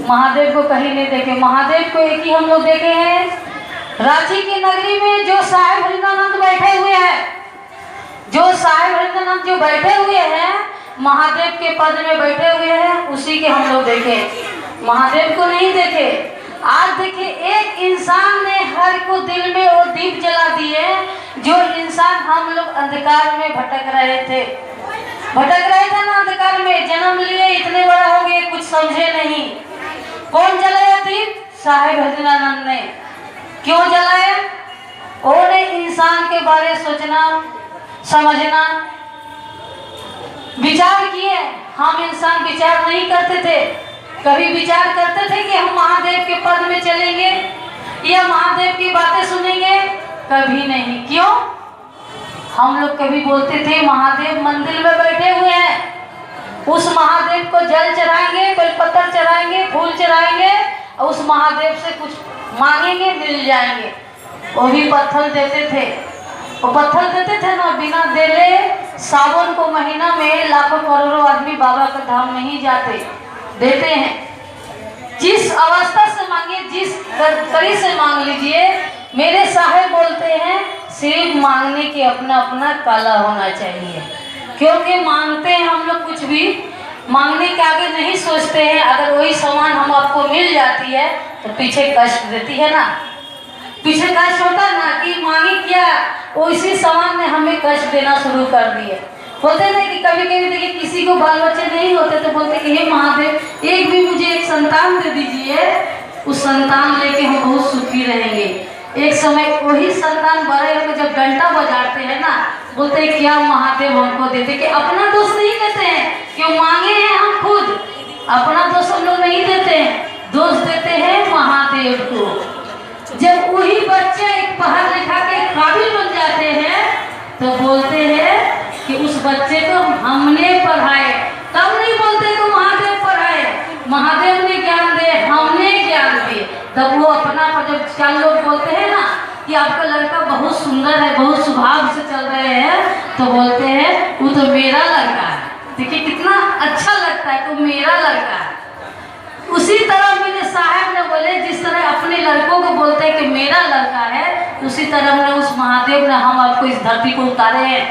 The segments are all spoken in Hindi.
महादेव को कहीं नहीं देखे। महादेव को एक ही हम लोग देखे हैं रांची की नगरी में, जो साहेब हरिंद्रानंद बैठे हुए हैं, जो साहेब हरिंद्रानंद जो बैठे हुए हैं, महादेव के पद में बैठे हुए हैं, उसी के हम लोग देखे, महादेव को नहीं देखे। आज देखिए, एक इंसान ने हर को दिल में वो दीप जला दिए, जो इंसान हम लोग अंधकार में भटक रहे थे ना, अंधकार में जन्म लिए, इतने बड़ा हो गए, कुछ समझे नहीं। कौन जलाया दीप? साहेब हरिंद्रानंद ने। क्यों जलाया? उन्होंने इंसान के बारे सोचना, समझना, विचार किए। हम इंसान विचार नहीं करते थे। कभी विचार करते थे कि हम महादेव के पद में चलेंगे या महादेव की बातें सुनेंगे? कभी नहीं। क्यों? हम लोग कभी बोलते थे महादेव मंदिर में बैठे हुए हैं, उस महादेव को जल चढ़ाएंगे, बेलपत्र चढ़ाएंगे, फूल चढ़ाएंगे और उस महादेव से कुछ मांगेंगे, मिल जाएंगे। वो भी पत्थर देते थे, वो पत्थर देते थे ना, बिना देले सावन को महीना में लाखों करोड़ों आदमी बाबा के धाम नहीं जाते, देते हैं। जिस अवस्था से मांगे, जिस तरी से मांग लीजिए। मेरे साहेब बोलते हैं सिर्फ मांगने के अपना अपना काला होना चाहिए, क्योंकि मांगते हैं हम लोग कुछ भी, मांगने के आगे नहीं सोचते हैं। अगर वही सामान हम आपको मिल जाती है तो पीछे कष्ट देती है ना, पीछे कष्ट होता ना कि मांगी क्या, उसी सामान ने हमें कष्ट देना शुरू कर दिए। बोलते नहीं कि कभी कभी देखिए किसी को बाल बच्चे नहीं होते तो बोलते कि हे महादेव एक भी मुझे एक संतान दे दीजिए, उस संतान लेके हम बहुत सुखी रहेंगे। एक समय वही संतान बड़े होकर जब घंटा बजाते हैं ना, बोलते हैं क्या महादेव हमको देते, कि अपना दोष नहीं देते हैं, क्यों मांगे हैं हम खुद, अपना दोष हम लोग नहीं देते हैं, दोष देते हैं महादेव को। जब वही बच्चे एक पढ़ा लिखा के काबिल बन जाते हैं तो बोलते हैं कि उस बच्चे को हमने पढ़ाए, तब नहीं बोलते तो महादेव पढ़ाए, महादेव ने ज्ञान दे, हमने ज्ञान दे। तब वो अपना जब चार लोग बोलते हैं ना कि आपका लड़का बहुत सुंदर है, बहुत स्वभाव से चल रहे हैं, तो बोलते हैं वो तो मेरा लड़का है। देखिए कितना अच्छा लगता है, तो मेरा लड़का है। उसी तरह मेरे साहब ने बोले, जिस तरह अपने लड़कों को बोलते हैं कि मेरा लड़का है, उसी तरह हमने उस महादेव ने हम आपको इस धरती को उतारे हैं,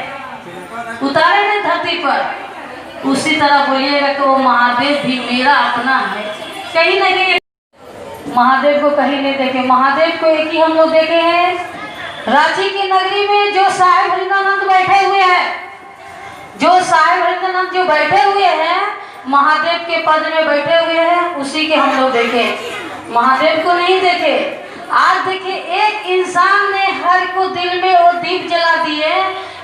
उतारे हैं धरती पर। उसी तरह बोलिएगा कि वो महादेव भी मेरा अपना है। कहीं ना कहीं महादेव को कहीं नहीं देखे। महादेव को एक ही हम लोग देखे हैं रांची की नगरी में, जो साहेब हरिंद्रानंद बैठे हुए हैं, जो साहेब हरिंद्रानंद जो बैठे हुए हैं, महादेव के पद में बैठे हुए हैं, उसी के हम लोग देखे, महादेव को नहीं देखे। आज देखिए, एक इंसान ने हर को दिल में वो दीप जला दिए,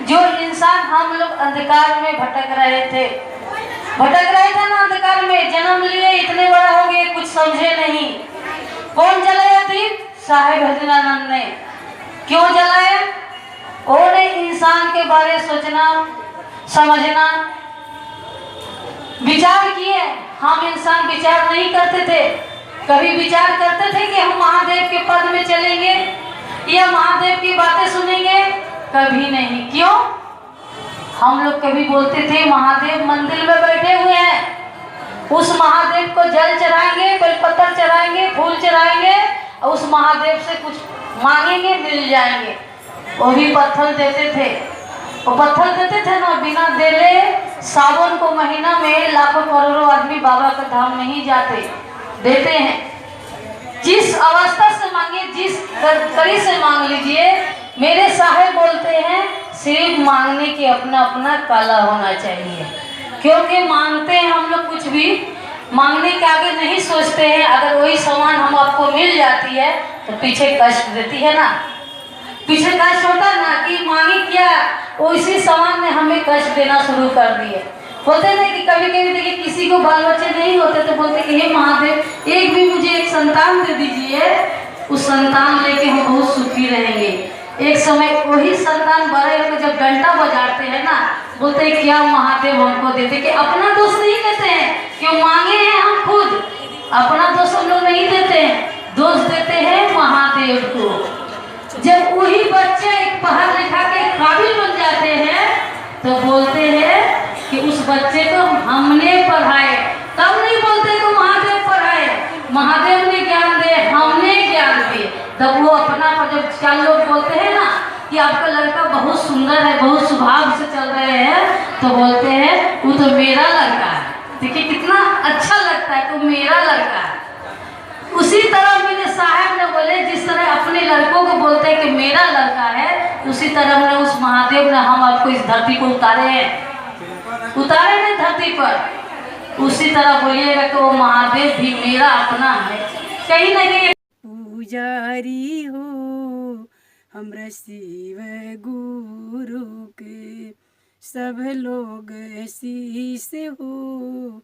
जो इंसान हम लोग अंधकार में भटक रहे थे ना, अंधकार में जन्म लिए, इतने बड़ा हो गए, कुछ समझे नहीं। कौन जलाया दीप? साहेब हरिंद्रानंद ने। क्यों जलाया? उन्होंने इंसान के बारे सोचना, समझना, विचार किए। हम इंसान विचार नहीं करते थे। कभी विचार करते थे कि हम महादेव के पद में चलेंगे या महादेव की बातें सुनेंगे? कभी नहीं। क्यों? हम लोग कभी बोलते थे महादेव मंदिर में बैठे हुए हैं, उस महादेव को जल चढ़ाएंगे, बेलपत्र चढ़ाएंगे, फूल चढ़ाएंगे और उस महादेव से कुछ मांगेंगे, मिल जाएंगे। वो भी पत्थर देते थे, वो पत्थर देते थे ना, बिना देले सावन को महीना में लाखों करोड़ों आदमी बाबा के धाम नहीं जाते, देते हैं। जिस अवस्था से मांगे, जिस तरी से मांग लीजिए। मेरे साहेब बोलते हैं सिर्फ मांगने के अपना अपना काला होना चाहिए, क्योंकि मांगते हैं हम लोग कुछ भी, मांगने के आगे नहीं सोचते हैं। अगर वही सामान हम आपको मिल जाती है तो पीछे कष्ट देती है ना, पीछे कष्ट होता ना कि मांगी क्या, उसी सामान ने हमें कष्ट देना शुरू कर दिए। बोलते नहीं कि कभी कभी देखिए किसी को बाल बच्चे नहीं होते तो बोलते कि हे महादेव एक भी मुझे एक संतान दे दीजिए, उस संतान लेके हम बहुत सुखी रहेंगे। एक समय वही संतान बड़े होकर जब घंटा बजाते हैं ना, बोलते हैं क्या महादेव हमको देते, कि अपना दोष नहीं देते हैं, क्यों मांगे हैं हम खुद, अपना दोष हम लोग नहीं देते हैं, दोष देते हैं महादेव को। जब वही बच्चे एक पढ़ा लिखा के काबिल बन जाते हैं तो बोलते हैं कि उस बच्चे को हमने पढ़ाए, तब नहीं बोलते तो महादेव पढ़ाए, आजकल लोग बोलते हैं ना कि आपका लड़का बहुत सुंदर है, बहुत स्वभाव से चल रहे हैं, तो बोलते हैं वो तो मेरा लड़का है। देखिए कितना अच्छा लगता है, तो मेरा लड़का है। उसी तरह मेरे साहब ने बोले, जिस तरह अपने लड़कों को बोलते हैं कि मेरा लड़का है, उसी तरह हमने उस महादेव ने हम आपको इस धरती को उतारे हैं, उतारे हैं धरती पर। उसी तरह बोलिएगा कि वो महादेव भी मेरा अपना है। कहीं ना कहीं पुजारी हो हमरा शिव गुरु के, सब लोग शीश हो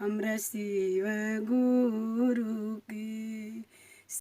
हमरा शिव गुरु के।